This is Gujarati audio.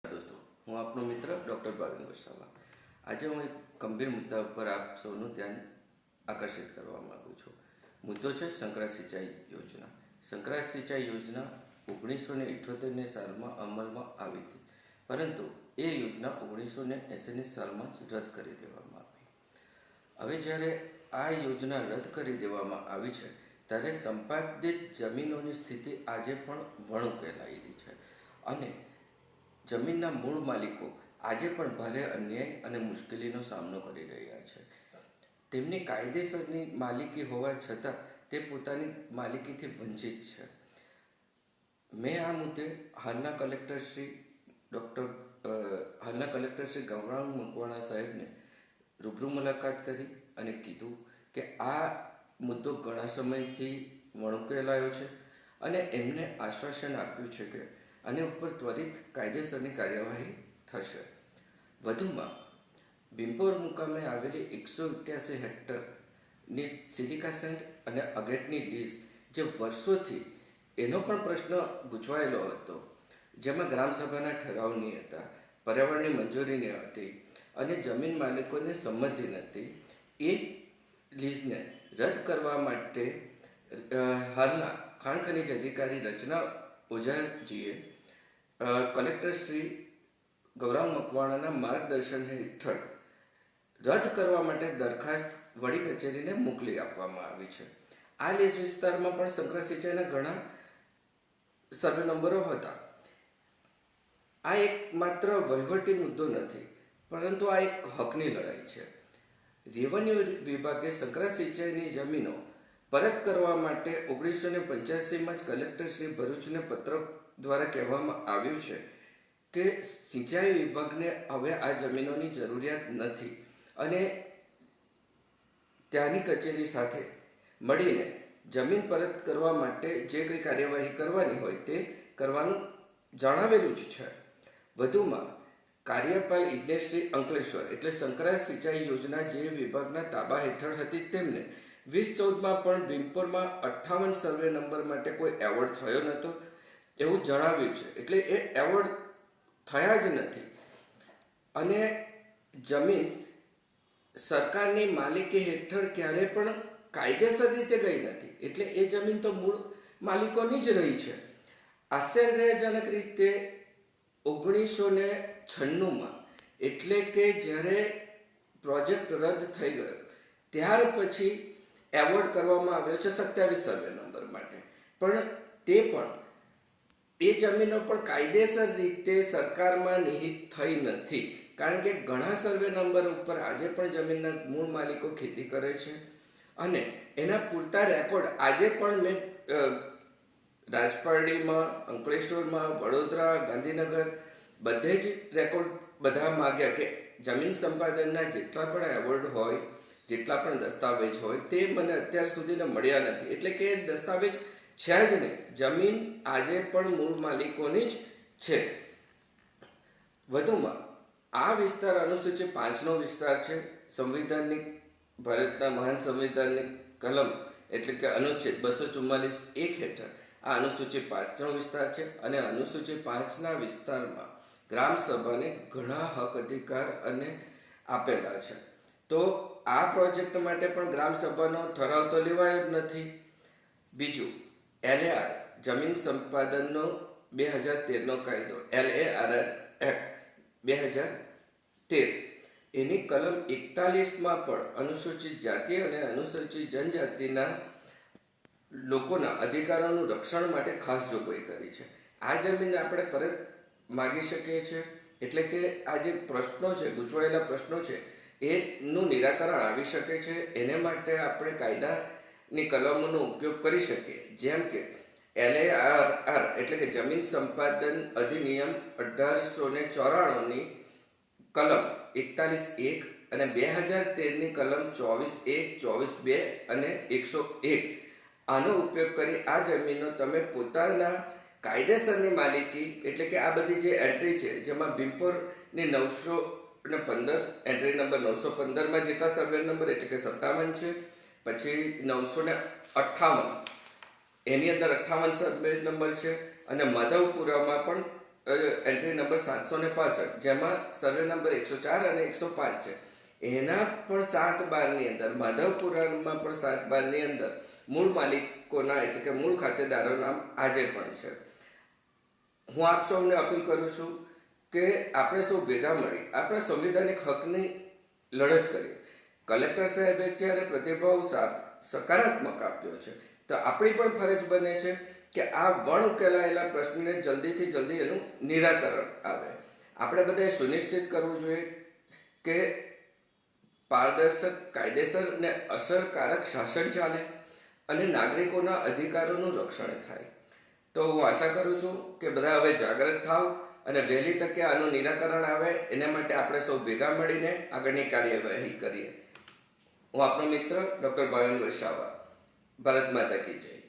દોસ્તો, હું આપનો મિત્ર ડૉક્ટર ભાવિન વસાવા. આજે હું એક ગંભીર મુદ્દા ઉપર આપ સૌનું ધ્યાન આકર્ષિત કરવા માગું છું. મુદ્દો છે સંકરા સિંચાઈ યોજના. સંકરા સિંચાઈ યોજના 1978ની સાલમાં અમલમાં આવી હતી, પરંતુ એ યોજના 1980ની સાલમાં જ રદ કરી દેવામાં આવી. હવે જ્યારે આ યોજના રદ કરી દેવામાં આવી છે, ત્યારે સંપાદિત જમીનોની સ્થિતિ આજે પણ વણુકેલાયેલી છે અને જમીનના મૂળ માલિકો આજે પણ ભારે અન્યાય અને મુશ્કેલીનો સામનો કરી રહ્યા છે. તેમની કાયદેસરની માલિકી હોવા છતાં તે પોતાની માલિકીથી વંચિત છે. મેં આ મુદ્દે હાલના કલેક્ટર શ્રી ગૌરાંગ મકવાણા સાહેબને રૂબરૂ મુલાકાત કરી અને કીધું કે આ મુદ્દો ઘણા સમયથી વણુકેલાયો છે અને એમને આશ્વાસન આપ્યું છે કે આની ઉપર ત્વરિત કાયદેસરની કાર્યવાહી થશે. વધુમાં બિમ્પોર મુકામે આવેલી 181 હેક્ટરની સિલિકા સેન્ડ અને અગેટની લીઝ જે વર્ષોથી એનો પણ પ્રશ્ન ગૂંચવાયેલો હતો, જેમાં ગ્રામસભાના ઠરાવની હતા, પર્યાવરણની મંજૂરીની હતી અને જમીન માલિકોને સંમતિ નથી, એ લીઝને રદ કરવા માટે હાલના ખાણ ખનીજ અધિકારી રચના ઓઝાજીએ કલેક્ટર શ્રી ગૌરાંગ મકવાણાના માર્ગદર્શન હેઠળ રદ કરવા માટે દરખાસ્ત વડી કચેરીને મોકલી આપવામાં આવી છે. આ લીઝ વિસ્તારમાં પણ સંકરા સિંચાઈના ઘણા સર્વે નંબરો હતા. આ એક માત્ર વહીવટી મુદ્દો નથી, પરંતુ આ એક હકની લડાઈ છે. રેવન્યુ વિભાગે સંકરા સિંચાઈની જમીનો પરત કરવા માટે 1985માં જ કલેક્ટર શ્રી ભરૂચને પત્ર દ્વારા કહેવામાં આવ્યું છે કે સિંચાઈ વિભાગને હવે આ જમીનોની જરૂરિયાત નથી અને ત્યાંની કચેરી સાથે મળીને જમીન પરત કરવા માટે જે કંઈ કાર્યવાહી કરવાની હોય તે કરવાનું જણાવેલું જ છે. વધુમાં કાર્યપાલ ઇજનેર શ્રી અંકલેશ્વર એટલે સંકરા સિંચાઈ યોજના જે વિભાગના તાબા હેઠળ હતી, તેમને 2014માં પણ બિમ્પોરમાં 58 સર્વે નંબર માટે કોઈ એવોર્ડ થયો નહોતો એવું જણાવ્યું છે. એટલે એ એવોર્ડ થયા જ નથી અને જમીન સરકારની માલિકી હેઠળ ક્યારે પણ કાયદેસર રીતે ગઈ નથી. એટલે એ જમીન તો મૂળ માલિકોની જ રહી છે. આશ્ચર્યજનક રીતે 1996માં એટલે કે જ્યારે પ્રોજેક્ટ રદ થઈ ગયો ત્યાર પછી એવોર્ડ કરવામાં આવ્યો છે 27 સર્વે નંબર માટે, પણ તે પણ એ જમીનો પણ કાયદેસર રીતે સરકારમાં નિહિત થઈ નથી, કારણ કે ઘણા સર્વે નંબર ઉપર આજે પણ જમીનના મૂળ માલિકો ખેતી કરે છે અને એના પૂરતા રેકોર્ડ આજે પણ મેં રાજપારડીમાં, અંકલેશ્વરમાં, વડોદરા, ગાંધીનગર બધે જ રેકોર્ડ બધા માગ્યા કે જમીન સંપાદનના જેટલા પણ એવોર્ડ હોય, જેટલા પણ દસ્તાવેજ હોય તે મને અત્યાર સુધીના મળ્યા નથી. એટલે કે દસ્તાવેજ છે જ નહીં. જમીન આજે પણ મૂળ માલિકોની જ છે. વધુમાં આ વિસ્તાર અનુસૂચિ 5નો વિસ્તાર છે. સંવિધાનની ભારતના મહાન સંવિધાનની કલમ એટલે કે અનુચ્છેદ 244(1) હેઠળ આ અનુસૂચિ 5નો વિસ્તાર છે અને અનુસૂચિ 5ના વિસ્તારમાં ગ્રામસભાને ઘણા હક અધિકાર અને આપેલા છે. તો આ પ્રોજેક્ટ માટે પણ ગ્રામસભાનો ઠરાવ તો લેવાયો જ નથી. બીજું, LAR જમીન સંપાદનનો 2013નો કાયદો LARR એક્ટ 2013 એની કલમ 41માં પણ અનુસૂચિત જાતિ અને અનુસૂચિત જનજાતિના લોકોના અધિકારોનું રક્ષણ માટે ખાસ જોગવાઈ કરી છે. આ જમીન આપણે પરત માગી શકીએ છીએ. એટલે કે આ જે પ્રશ્નો છે, ગૂંચવાયેલા પ્રશ્નો છે, એનું નિરાકરણ આવી શકે છે. એને માટે આપણે કાયદાની કલમોનો ઉપયોગ કરી શકીએ, જેમ કે LARR એટલે કે જમીન સંપાદન અધિનિયમ 1894ની કલમ 41(1) અને 2013ની કલમ 24(1), 24(2) અને 101. આનો ઉપયોગ કરી આ જમીનો તમે પોતાના કાયદેસરની માલિકી એટલે કે આ બધી જે એન્ટ્રી છે, જેમાં બિમ્પોરની 915 એન્ટ્રી નંબર 915માં જેટલા સર્વે નંબર એટલે કે 57 છે, પછી 958 એની અંદર 58 સર્વે નંબર છે અને માધવપુરામાં પણ એન્ટ્રી નંબર 765, જેમાં સર્વે નંબર 104 અને 105 છે, એના પણ 7/12ની અંદર, માધવપુરાણમાં પણ 7/12ની અંદર મૂળ માલિકોના એટલે કે મૂળ ખાતેદારોના નામ આજે પણ છે. હું આપ સૌને અપીલ કરું છું કે આપણે સૌ ભેગા મળી આપણા સંવિધાનિક હકની લડત કરીએ. કલેક્ટર સાહેબે જ્યારે પ્રતિભાવ સકારાત્મક આપ્યો છે, તો આપણી પણ ફરજ બને છે કે આ વણ ઉકેલાયેલા પ્રશ્નને જલ્દીથી જલ્દી એનું નિરાકરણ આવે. આપણે બધાએ સુનિશ્ચિત કરવું જોઈએ કે પારદર્શક, કાયદેસર અને અસરકારક શાસન ચાલે અને નાગરિકોના અધિકારોનું રક્ષણ થાય. તો હું આશા કરું છું કે બધા હવે જાગૃત થાવ અને વહેલી તકે આનું નિરાકરણ આવે, એના માટે આપણે સૌ ભેગા મળીને આગળની કાર્યવાહી કરીએ. હું આપનો મિત્ર ડૉક્ટર ભાવિન વસાવા. ભારત માતા કી જય.